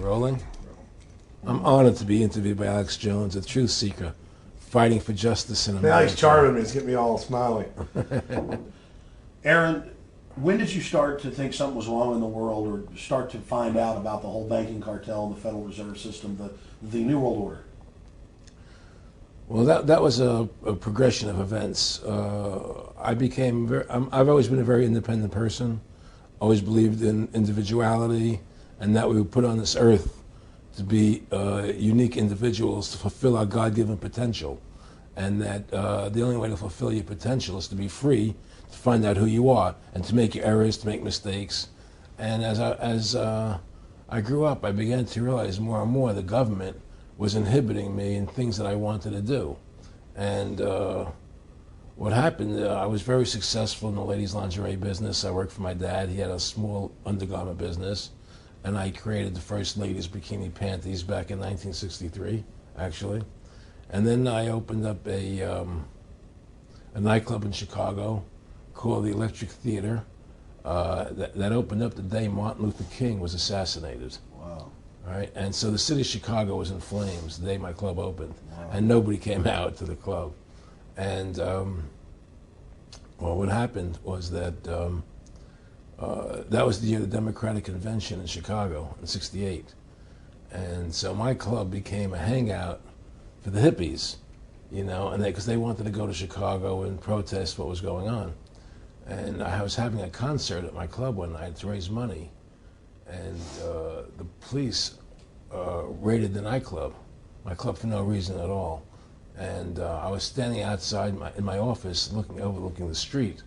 Rolling? I'm honored to be interviewed by Alex Jones, a truth seeker, fighting for justice in America. Now he's charming me. He's getting me all smiley. Aaron, when did you start to think something was wrong in the world, or start to find out about the whole banking cartel and the Federal Reserve System, the New World Order? Well, that was a progression of events. I've always been a very independent person. Always believed in individuality, and that we were put on this earth to be unique individuals to fulfill our God-given potential, and that the only way to fulfill your potential is to be free, to find out who you are, and to make your errors, to make mistakes. And as I grew up, I began to realize more and more the government was inhibiting me in things that I wanted to do. And what happened, I was very successful in the ladies' lingerie business. I worked for my dad. He had a small undergarment business, and I created the first ladies' bikini panties back in 1963, actually. And then I opened up a nightclub in Chicago called the Electric Theater that opened up the day Martin Luther King was assassinated. Wow. Right? And so the city of Chicago was in flames the day my club opened. Wow. And nobody came out to the club. And well, what happened was that that was the year of the Democratic Convention in Chicago in '68. And so my club became a hangout for the hippies, you know, and because they wanted to go to Chicago and protest what was going on. And I was having a concert at my club one night to raise money, and the police raided the nightclub, my club, for no reason at all. And I was standing outside in my office overlooking the street,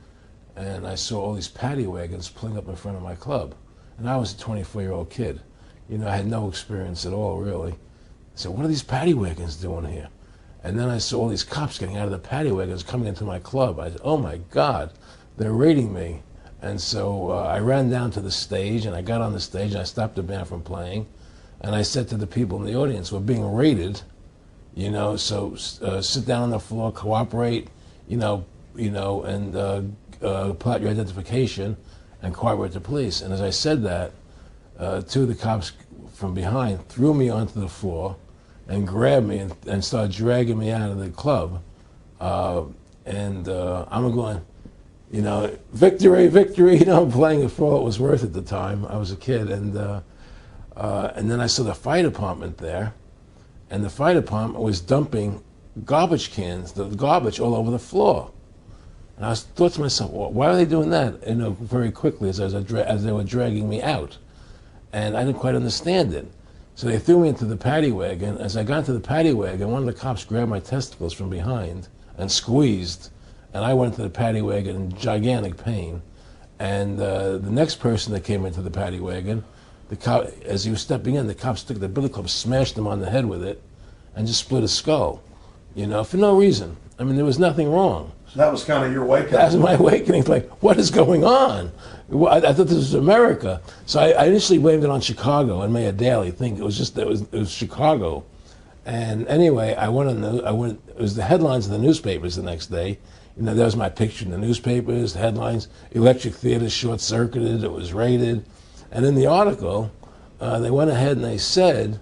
and I saw all these paddy wagons pulling up in front of my club. And I was a 24-year-old kid. You know, I had no experience at all, really. So what are these paddy wagons doing here? And then I saw all these cops getting out of the paddy wagons coming into my club. I said, oh my God, they're raiding me. And so I ran down to the stage, and I got on the stage, and I stopped the band from playing. And I said to the people in the audience, we're being raided, you know, so sit down on the floor, cooperate, and pull out your identification and cooperate with the police. And as I said that, two of the cops from behind threw me onto the floor and grabbed me and started dragging me out of the club. I'm going, you know, victory, victory, you know, I'm playing it for all it was worth at the time. I was a kid. And then I saw the fire department there, and the fire department was dumping garbage cans, the garbage all over the floor. And I thought to myself, well, why are they doing that? You know, very quickly as they were dragging me out. And I didn't quite understand it. So they threw me into the paddy wagon. As I got into the paddy wagon, one of the cops grabbed my testicles from behind and squeezed, and I went into the paddy wagon in gigantic pain. And the next person that came into the paddy wagon, the cop, as he was stepping in, the cops took the billy club, smashed him on the head with it, and just split his skull, you know, for no reason. I mean, there was nothing wrong. So that was kind of your awakening. That was my awakening. Like, what is going on? I thought this was America. So I initially blamed it on Chicago and Mayor Daley, thinking it was Chicago. And anyway, it was the headlines of the newspapers the next day. You know, there was my picture in the newspapers, the headlines, Electric Theater short-circuited, it was raided. And in the article, they went ahead and they said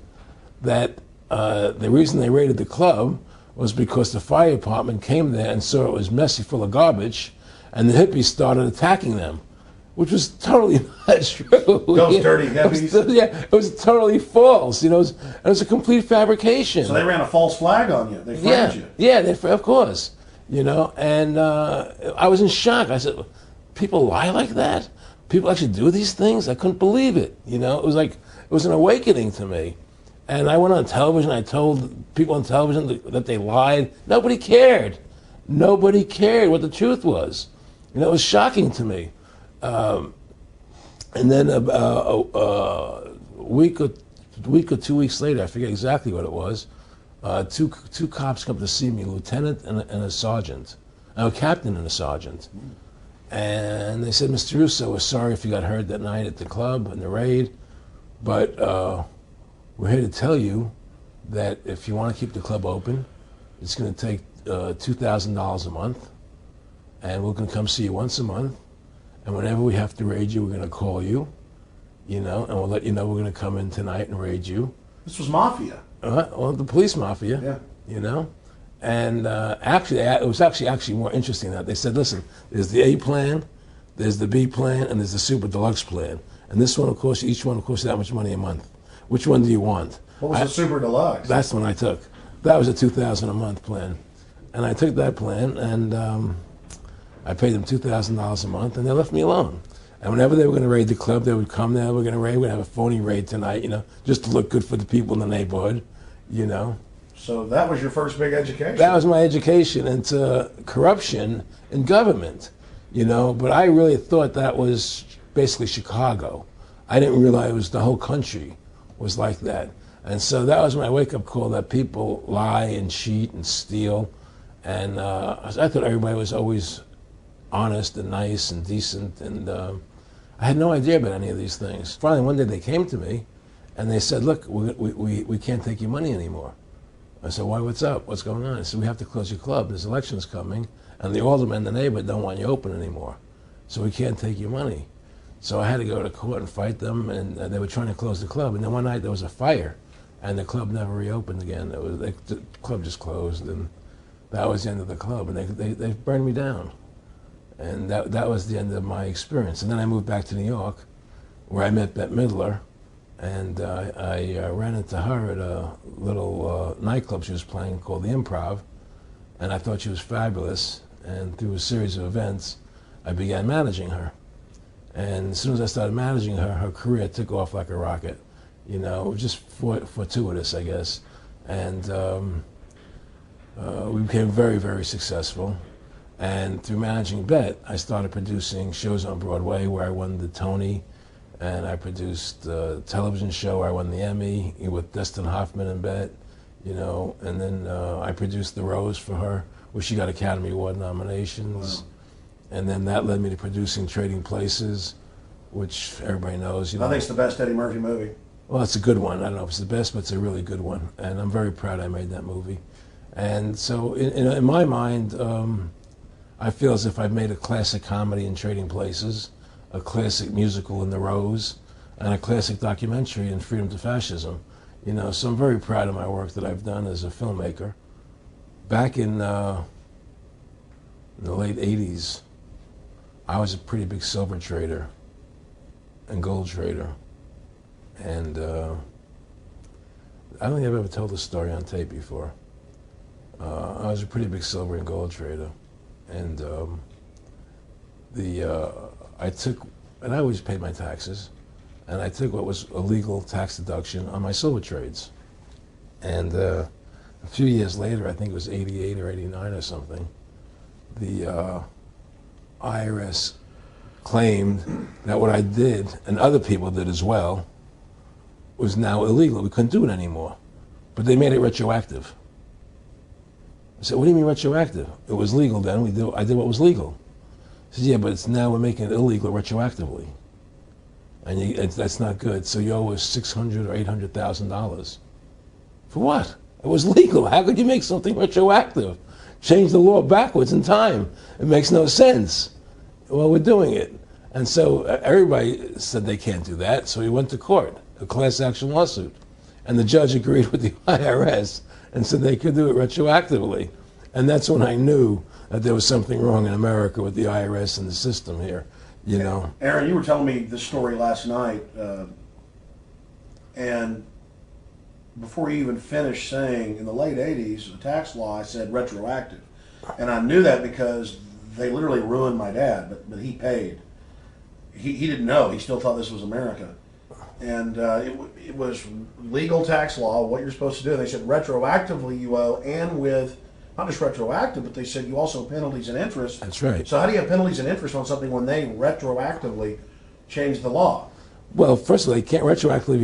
that the reason they raided the club was because the fire department came there and saw it was messy, full of garbage, and the hippies started attacking them, which was totally not true. Those dirty hippies? It was totally false. You know, it was a complete fabrication. So they ran a false flag on you. They framed you. Yeah, of course. You know, and I was in shock. I said, people lie like that? People actually do these things? I couldn't believe it. You know, it was an awakening to me. And I went on television, I told people on television that they lied. Nobody cared. Nobody cared what the truth was. You know, it was shocking to me. And then a week or 2 weeks later, I forget exactly what it was, two cops come to see me, a lieutenant and a sergeant, a captain and a sergeant. And they said, Mr. Russo, we're sorry if you got hurt that night at the club in the raid, but we're here to tell you that if you want to keep the club open, it's going to take $2,000 a month, and we're going to come see you once a month, and whenever we have to raid you, we're going to call you. and we'll let you know we're going to come in tonight and raid you. This was mafia. Well, the police mafia, Yeah. And actually, it was actually more interesting that they said, listen, there's the A plan, there's the B plan, and there's the super deluxe plan. And this one, of course, each one will cost you that much money a month. Which one do you want? What was the super deluxe? That's the one I took. That was a $2,000 a month plan. And I took that plan, and I paid them $2,000 a month, and they left me alone. And whenever they were going to raid the club, they would come there, we're going to have a phony raid tonight, just to look good for the people in the neighborhood, So that was your first big education? That was my education into corruption in government, but I really thought that was basically Chicago. I didn't realize it was the whole country was like that. And so that was my wake-up call, that people lie and cheat and steal. And I thought everybody was always honest and nice and decent, and I had no idea about any of these things. Finally, one day they came to me, and they said, look, we can't take your money anymore. I said, why, what's up? What's going on? I said, we have to close your club. There's elections coming, and the aldermen in the neighborhood don't want you open anymore. So we can't take your money. So I had to go to court and fight them, and they were trying to close the club. And then one night there was a fire, and the club never reopened again. The club just closed, and that was the end of the club. And they burned me down. And that was the end of my experience. And then I moved back to New York, where I met Bette Midler. And I ran into her at a little nightclub she was playing called the Improv, and I thought she was fabulous. And through a series of events, I began managing her. And as soon as I started managing her, her career took off like a rocket. Just fortuitous, I guess. And we became very, very successful. And through managing Bette, I started producing shows on Broadway where I won the Tony. And I produced a television show where I won the Emmy with Dustin Hoffman and Bette, and then I produced The Rose for her, where she got Academy Award nominations. Wow. And then that led me to producing Trading Places, which everybody knows. I think it's the best Eddie Murphy movie. Well, it's a good one. I don't know if it's the best, but it's a really good one. And I'm very proud I made that movie. And so in my mind, I feel as if I've made a classic comedy in Trading Places, a classic musical in The Rose, and a classic documentary in Freedom to Fascism. So I'm very proud of my work that I've done as a filmmaker. Back in the late 80s, I was a pretty big silver trader and gold trader. And I don't think I've ever told this story on tape before. I was a pretty big silver and gold trader. And I always paid my taxes, and I took what was a legal tax deduction on my silver trades. And a few years later, I think it was 88 or 89 or something, the IRS claimed that what I did, and other people did as well, was now illegal. We couldn't do it anymore. But they made it retroactive. I said, what do you mean retroactive? It was legal then. I did what was legal. I said, yeah, but it's now we're making it illegal retroactively. And that's not good. So you owe us $600,000 or $800,000. For what? It was legal. How could you make something retroactive? Change the law backwards in time. It makes no sense. Well, we're doing it. And so everybody said they can't do that. So we went to court, a class action lawsuit. And the judge agreed with the IRS and said they could do it retroactively. And that's when I knew that there was something wrong in America with the IRS and the system here, Aaron, you were telling me this story last night, and before you even finished saying, in the late 80s, the tax law, I said retroactive. And I knew that because they literally ruined my dad, but he paid. He didn't know. He still thought this was America. And it was legal tax law, what you're supposed to do. They said retroactively you owe, and with, not just retroactive, but they said you also penalties and interest. That's right. So how do you have penalties and interest on something when they retroactively change the law? Well, first of all, they can't retroactively